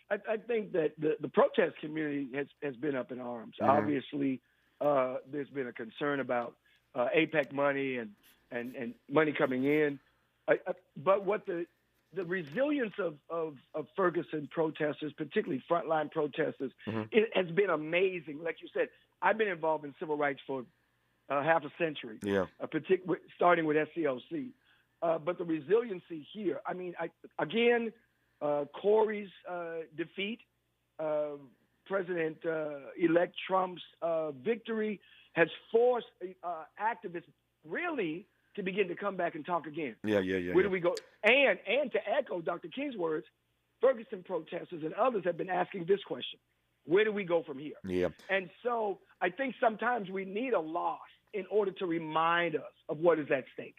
I think that the protest community has been up in arms. Obviously, there's been a concern about APEC money and money coming in. But what the resilience of Ferguson protesters, particularly frontline protesters, it has been amazing. Like you said, I've been involved in civil rights for half a century, starting with SCLC. But the resiliency here, I mean, Cori's defeat, President-elect Trump's victory has forced activists really to begin to come back and talk again. Yeah. Where do we go? And to echo Dr. King's words, Ferguson protesters and others have been asking this question: where do we go from here? Yeah. And so I think sometimes we need a loss in order to remind us of what is at stake.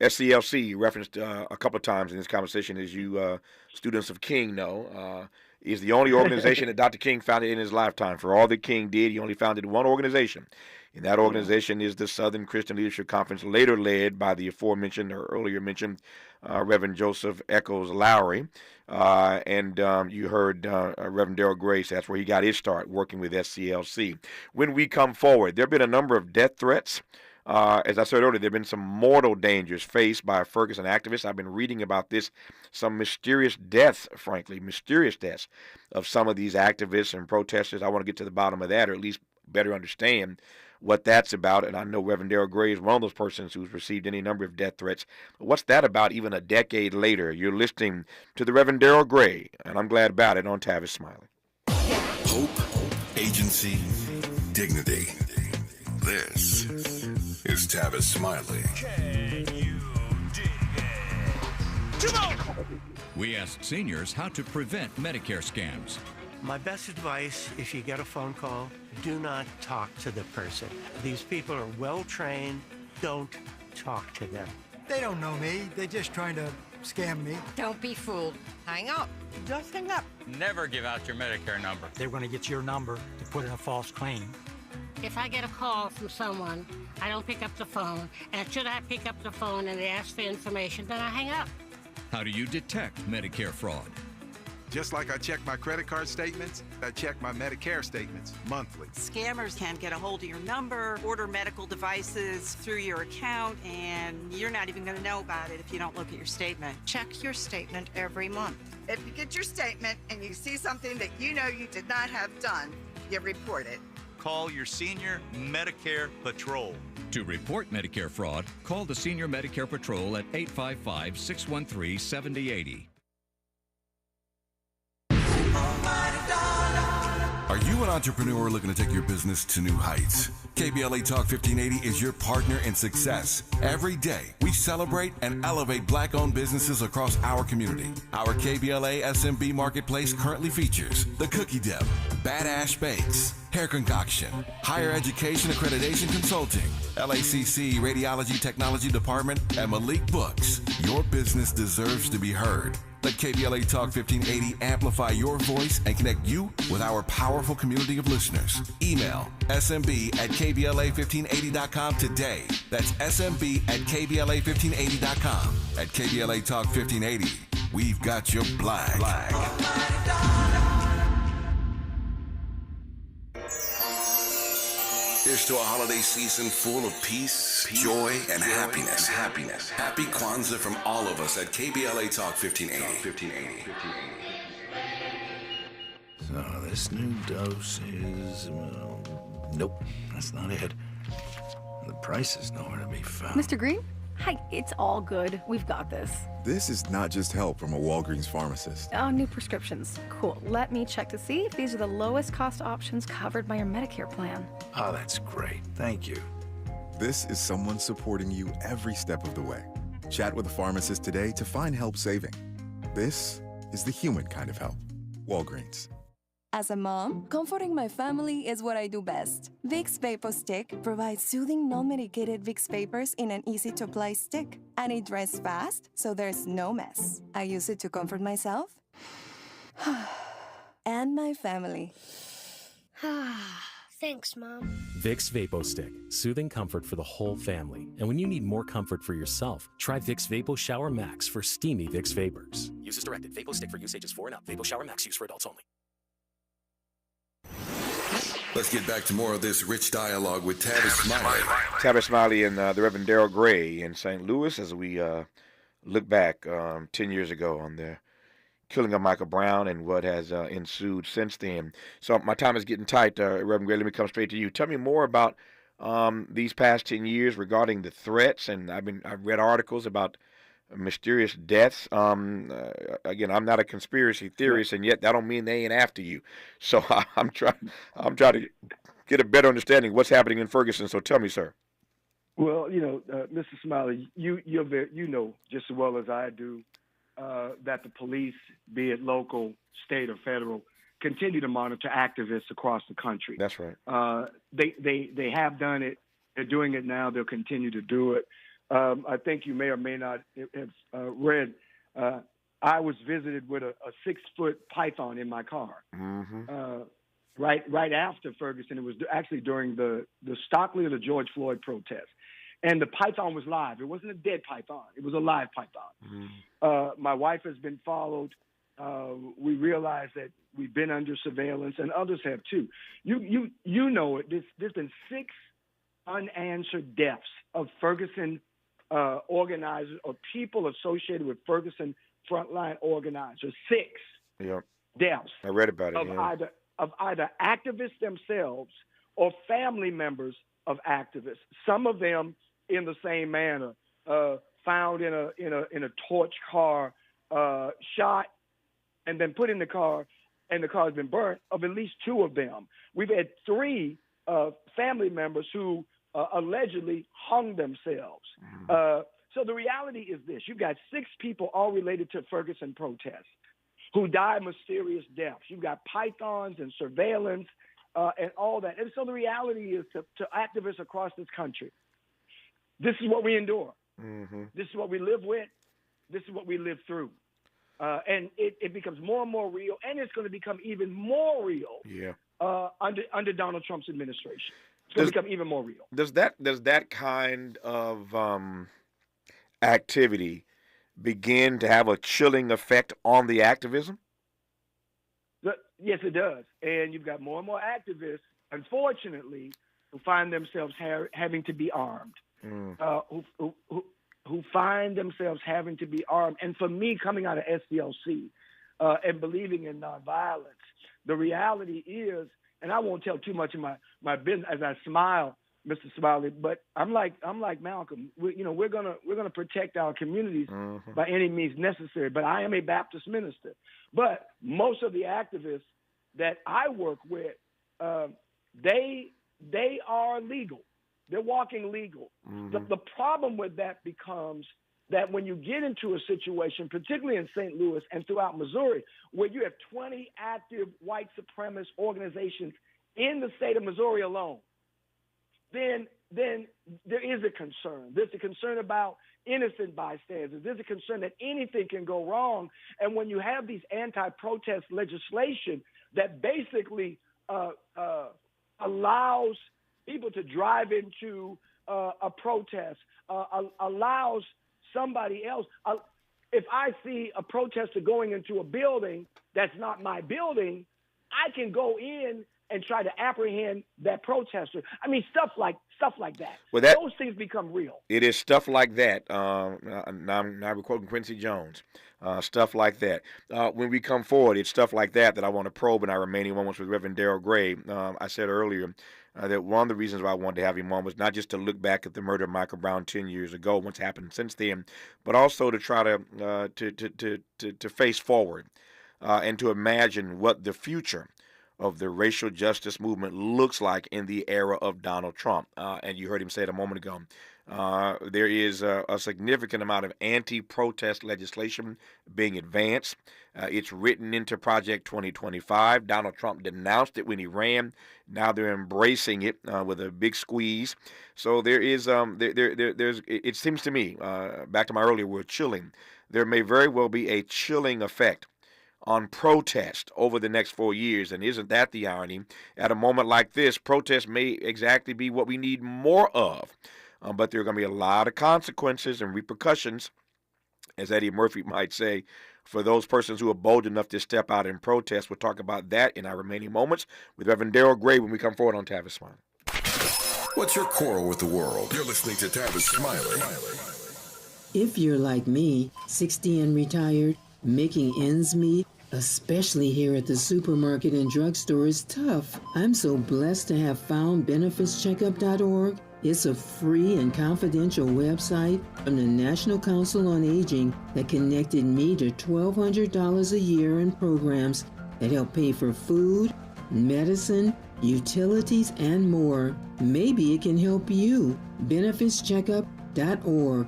SCLC, you referenced a couple of times in this conversation, as you students of King know, is the only organization that Dr. King founded in his lifetime. For all that King did, he only founded one organization. And that organization is the Southern Christian Leadership Conference, later led by the aforementioned or earlier mentioned Reverend Joseph Echols Lowry. And you heard Reverend Darrell Grace. That's where he got his start, working with SCLC. When we come forward, there have been a number of death threats. As I said earlier, there have been some mortal dangers faced by Ferguson activists. I've been reading about this, some mysterious deaths of some of these activists and protesters. I want to get to the bottom of that, or at least better understand what that's about. And I know Reverend Darrell Gray is one of those persons who's received any number of death threats. But what's that about even a decade later? You're listening to the Reverend Darrell Gray, and I'm glad about it, on Tavis Smiley. Hope, agency, dignity. This is Tavis Smiley. Can you dig it? Come on! We asked seniors how to prevent Medicare scams. My best advice, if you get a phone call, do not talk to the person. These people are well trained. Don't talk to them. They don't know me. They're just trying to scam me. Don't be fooled. Hang up. Just hang up. Never give out your Medicare number. They're going to get your number to put in a false claim. If I get a call from someone, I don't pick up the phone, and should I pick up the phone and they ask for information, then I hang up. How do you detect Medicare fraud? Just like I check my credit card statements, I check my Medicare statements monthly. Scammers can get a hold of your number, order medical devices through your account, and you're not even going to know about it if you don't look at your statement. Check your statement every month. If you get your statement and you see something that you know you did not have done, you report it. Call your senior Medicare Patrol. To report Medicare fraud, call the Senior Medicare Patrol at 855-613-7080. Are you an entrepreneur looking to take your business to new heights? KBLA Talk 1580 is your partner in success. Every day, we celebrate and elevate Black-owned businesses across our community. Our KBLA SMB Marketplace currently features The Cookie Dip, Badass Bakes, Hair Concoction, Higher Education Accreditation Consulting, LACC Radiology Technology Department, and Malik Books. Your business deserves to be heard. Let KBLA Talk 1580 amplify your voice and connect you with our powerful community of listeners. Email smb@kbla1580.com today. That's smb@kbla1580.com. At KBLA Talk 1580, we've got your flag. Here's to a holiday season full of peace, joy, and happiness. Happy Kwanzaa from all of us at KBLA Talk 1580. So this new dose is, well, nope, that's not it. The price is nowhere to be found. Mr. Green? Hi, it's all good. We've got this. This is not just help from a Walgreens pharmacist. Oh, new prescriptions. Cool. Let me check to see if these are the lowest cost options covered by your Medicare plan. Oh, that's great. Thank you. This is someone supporting you every step of the way. Chat with a pharmacist today to find help saving. This is the human kind of help. Walgreens. As a mom, comforting my family is what I do best. Vicks Vapor Stick provides soothing, non-medicated Vicks Vapors in an easy-to-apply stick. And it dries fast, so there's no mess. I use it to comfort myself and my family. Thanks, Mom. Vicks Vapo Stick, soothing comfort for the whole family. And when you need more comfort for yourself, try Vicks Vapo Shower Max for steamy Vicks Vapors. Use as directed. Vapo Stick for use ages 4 and up. Vapo Shower Max use for adults only. Let's get back to more of this rich dialogue with Tavis Smiley. Tavis Smiley and the Reverend Darrell Gray in St. Louis as we look back 10 years ago on the killing of Michael Brown and what has ensued since then. So my time is getting tight, Reverend Gray. Let me come straight to you. Tell me more about these past 10 years regarding the threats, and I've read articles about mysterious deaths. Again, I'm not a conspiracy theorist, and yet that don't mean they ain't after you. So I'm trying to get a better understanding of what's happening in Ferguson. So tell me, sir. Well, Mr. Smiley, you know just as well as I do that the police, be it local, state, or federal, continue to monitor activists across the country. That's right. They have done it. They're doing it now. They'll continue to do it. I think you may or may not have read. I was visited with a 6-foot python in my car. Mm-hmm. Right after Ferguson. It was actually during the Stockley or the George Floyd protest. And the python was live. It wasn't a dead python. It was a live python. Mm-hmm. My wife has been followed. We realize that we've been under surveillance, and others have too. You know it. There's been 6 unanswered deaths of Ferguson organizers or people associated with Ferguson frontline organizers. 6 deaths. I read about it. Of either activists themselves or family members of activists. Some of them in the same manner, found in a torch car, shot, and then put in the car, and the car has been burnt. Of at least 2 of them, we've had 3 family members who allegedly hung themselves. So the reality is this. You've got 6 people all related to Ferguson protests who died mysterious deaths. You've got pythons and surveillance and all that. And so the reality is to activists across this country, this is what we endure. Mm-hmm. This is what we live with. This is what we live through. And it becomes more and more real, and it's going to become even more real under Donald Trump's administration. It's going to become even more real. Does that kind of activity begin to have a chilling effect on the activism? Yes, it does. And you've got more and more activists, unfortunately, who find themselves having to be armed, who find themselves having to be armed. And for me, coming out of SCLC and believing in nonviolence, the reality is, and I won't tell too much of my business as I smile, Mr. Smiley, but I'm like Malcolm. We're gonna protect our communities by any means necessary. But I am a Baptist minister. But most of the activists that I work with, they are legal. They're walking legal. The problem with that becomes that when you get into a situation, particularly in St. Louis and throughout Missouri, where you have 20 active white supremacist organizations in the state of Missouri alone, then there is a concern. There's a concern about innocent bystanders. There's a concern that anything can go wrong. And when you have these anti-protest legislation that basically allows people to drive into a protest, allows somebody else. If I see a protester going into a building that's not my building, I can go in and try to apprehend that protester. I mean, stuff like that. Well, those things become real. It is stuff like that. Now we're quoting Quincy Jones. Stuff like that. When we come forward, it's stuff like that I want to probe in our remaining moments with Reverend Darrell Gray. I said earlier that one of the reasons why I wanted to have him on was not just to look back at the murder of Michael Brown 10 years ago, what's happened since then, but also to try to face forward and to imagine what the future of the racial justice movement looks like in the era of Donald Trump. And you heard him say it a moment ago. There is a significant amount of anti-protest legislation being advanced. It's written into Project 2025. Donald Trump denounced it when he ran. Now they're embracing it with a big squeeze. So there is, there's. It seems to me, back to my earlier word, chilling. There may very well be a chilling effect on protest over the next 4 years. And isn't that the irony? At a moment like this, protest may exactly be what we need more of. But there are going to be a lot of consequences and repercussions, as Eddie Murphy might say, for those persons who are bold enough to step out and protest. We'll talk about that in our remaining moments with Reverend Darrell Gray when we come forward on Tavis Smiley. What's your quarrel with the world? You're listening to Tavis Smiley. If you're like me, 60 and retired, making ends meet, especially here at the supermarket and drugstore, is tough. I'm so blessed to have found benefitscheckup.org. It's a free and confidential website from the National Council on Aging that connected me to $1,200 a year in programs that help pay for food, medicine, utilities, and more. Maybe it can help you. benefitscheckup.org.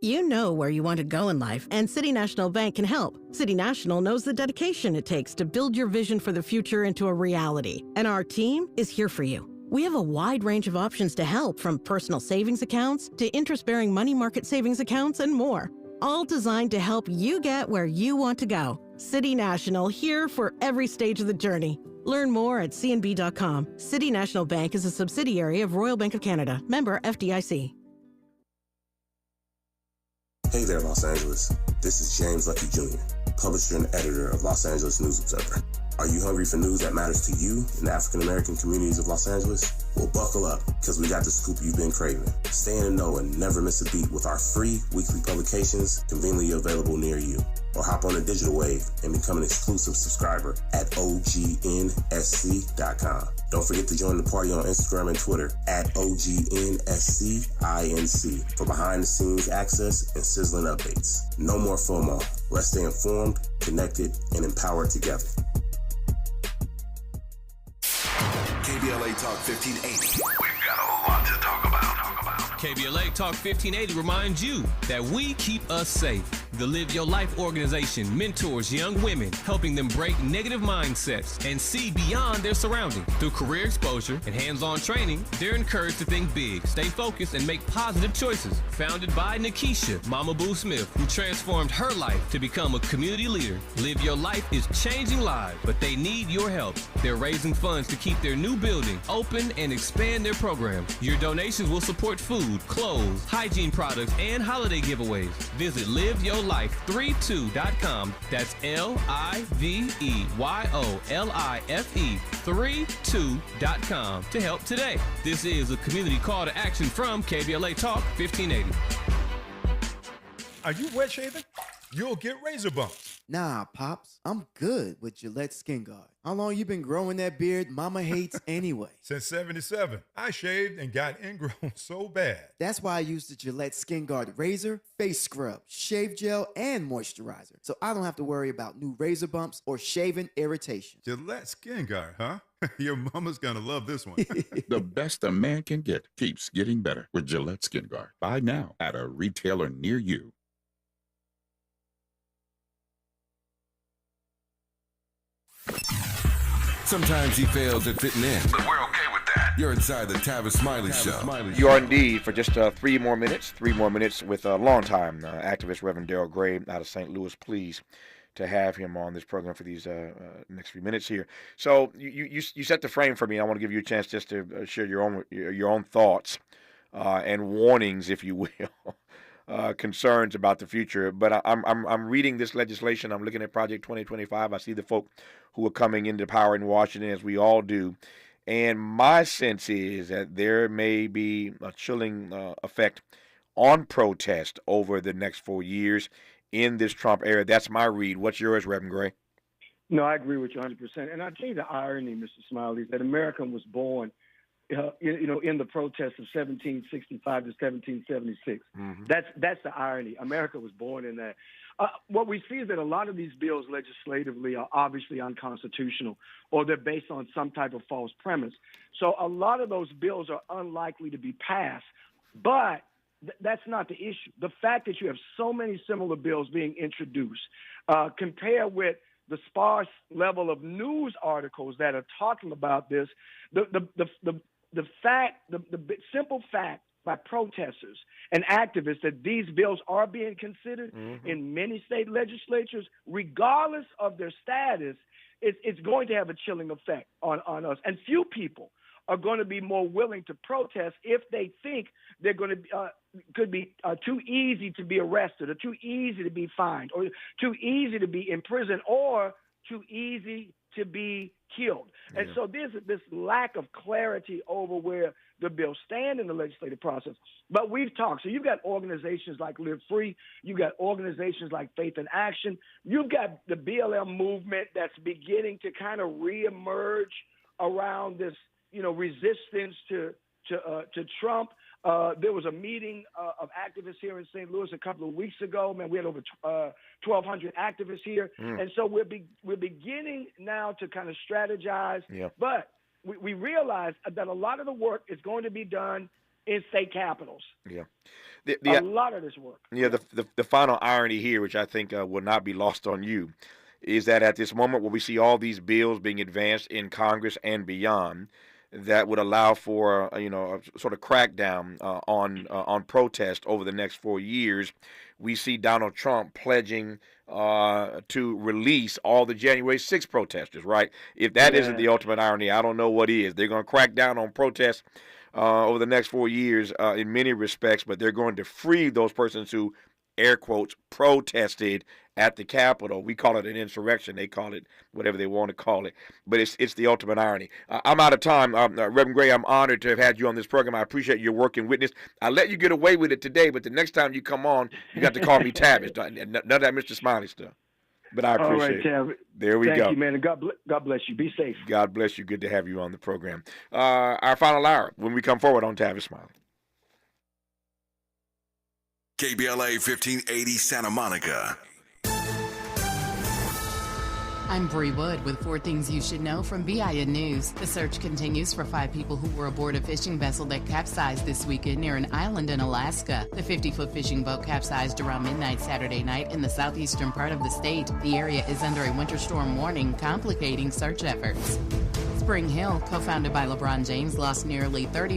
You know where you want to go in life, and City National Bank can help. City National knows the dedication it takes to build your vision for the future into a reality, and our team is here for you. We have a wide range of options to help, from personal savings accounts to interest-bearing money market savings accounts and more, all designed to help you get where you want to go. City National, here for every stage of the journey. Learn more at cnb.com. City National Bank is a subsidiary of Royal Bank of Canada, member FDIC. Hey there, Los Angeles. This is James Lucky Jr., publisher and editor of Los Angeles News Observer. Are you hungry for news that matters to you in the African-American communities of Los Angeles? Well, buckle up, because we got the scoop you've been craving. Stay in the know and never miss a beat with our free weekly publications conveniently available near you. Or hop on the digital wave and become an exclusive subscriber at OGNSC.com. Don't forget to join the party on Instagram and Twitter at OGNSCINC for behind-the-scenes access and sizzling updates. No more FOMO. Let's stay informed, connected, and empowered together. KBLA Talk 1580. We've got a lot to talk about. KBLA Talk 1580 reminds you that we keep us safe. The Live Your Life organization mentors young women, helping them break negative mindsets and see beyond their surroundings. Through career exposure and hands-on training, they're encouraged to think big, stay focused, and make positive choices. Founded by Nikisha Mama Boo Smith, who transformed her life to become a community leader, Live Your Life is changing lives, but they need your help. They're raising funds to keep their new building open and expand their programs. Your donations will support food, clothes, hygiene products, and holiday giveaways. Visit liveyourlife32.com. That's LIVEYOLIFE32.com to help today. This is a community call to action from KBLA Talk 1580. Are you wet shaving? You'll get razor bumps. Nah, Pops, I'm good with Gillette Skin Guard. How long you been growing that beard Mama hates anyway? Since 77. I shaved and got ingrown so bad. That's why I use the Gillette Skin Guard razor, face scrub, shave gel, and moisturizer, so I don't have to worry about new razor bumps or shaving irritation. Gillette Skin Guard, huh? Your mama's gonna love this one. The best a man can get keeps getting better with Gillette Skin Guard. Buy now at a retailer near you. Sometimes he fails at fitting in, but we're okay with that. You're inside the Tavis Smiley Show. You are indeed for just 3 more minutes. 3 more minutes with a longtime activist, Reverend Darrell Gray, out of St. Louis. Pleased to have him on this program for these next few minutes here. So you set the frame for me. I want to give you a chance just to share your own thoughts and warnings, if you will. Concerns about the future, but I'm reading this legislation. I'm looking at Project 2025. I see the folk who are coming into power in Washington, as we all do, and my sense is that there may be a chilling effect on protest over the next 4 years in this Trump era. That's my read. What's yours, Reverend Gray? No, I agree with you 100%. And I tell you the irony, Mr. Smiley, is that America was born in the protests of 1765 to 1776. Mm-hmm. That's the irony. America was born in that. What we see is that a lot of these bills legislatively are obviously unconstitutional, or they're based on some type of false premise. So a lot of those bills are unlikely to be passed. But that's not the issue. The fact that you have so many similar bills being introduced, compared with the sparse level of news articles that are talking about this, the simple fact by protesters and activists that these bills are being considered in many state legislatures, regardless of their status, it's going to have a chilling effect on us. And few people are going to be more willing to protest if they think they're going to could be too easy to be arrested, or too easy to be fined, or too easy to be imprisoned, or too easy to be killed. Yeah. And so there's this lack of clarity over where the bills stand in the legislative process. But we've talked. So you've got organizations like Live Free. You've got organizations like Faith in Action. You've got the BLM movement that's beginning to kind of reemerge around this, resistance to Trump. There was a meeting of activists here in St. Louis a couple of weeks ago. Man, we had over 1,200 activists here. And so we're beginning now to kind of strategize. Yeah. But we realize that a lot of the work is going to be done in state capitals. Yeah. A lot of this work. Yeah, the final irony here, which I think will not be lost on you, is that at this moment where we see all these bills being advanced in Congress and beyond, that would allow for a sort of crackdown on protest over the next 4 years. We see Donald Trump pledging to release all the January 6th protesters, right? If that isn't the ultimate irony, I don't know what is. They're going to crack down on protests over the next 4 years in many respects, but they're going to free those persons who, air quotes, protested at the Capitol. We call it an insurrection. They call it whatever they want to call it. But it's the ultimate irony. I'm out of time. Reverend Gray, I'm honored to have had you on this program. I appreciate your work and witness. I let you get away with it today, but the next time you come on, you got to call me Tavis. None of that Mr. Smiley stuff. But I appreciate it. Tavis. There we go. Thank you, man. And God bless you. Be safe. God bless you. Good to have you on the program. Our final hour when we come forward on Tavis Smiley. KBLA 1580 Santa Monica. I'm Bree Wood with 4 things you should know from BIN News. The search continues for 5 people who were aboard a fishing vessel that capsized this weekend near an island in Alaska. The 50-foot fishing boat capsized around midnight Saturday night in the southeastern part of the state. The area is under a winter storm warning, complicating search efforts. Spring Hill, co-founded by LeBron James, lost nearly 30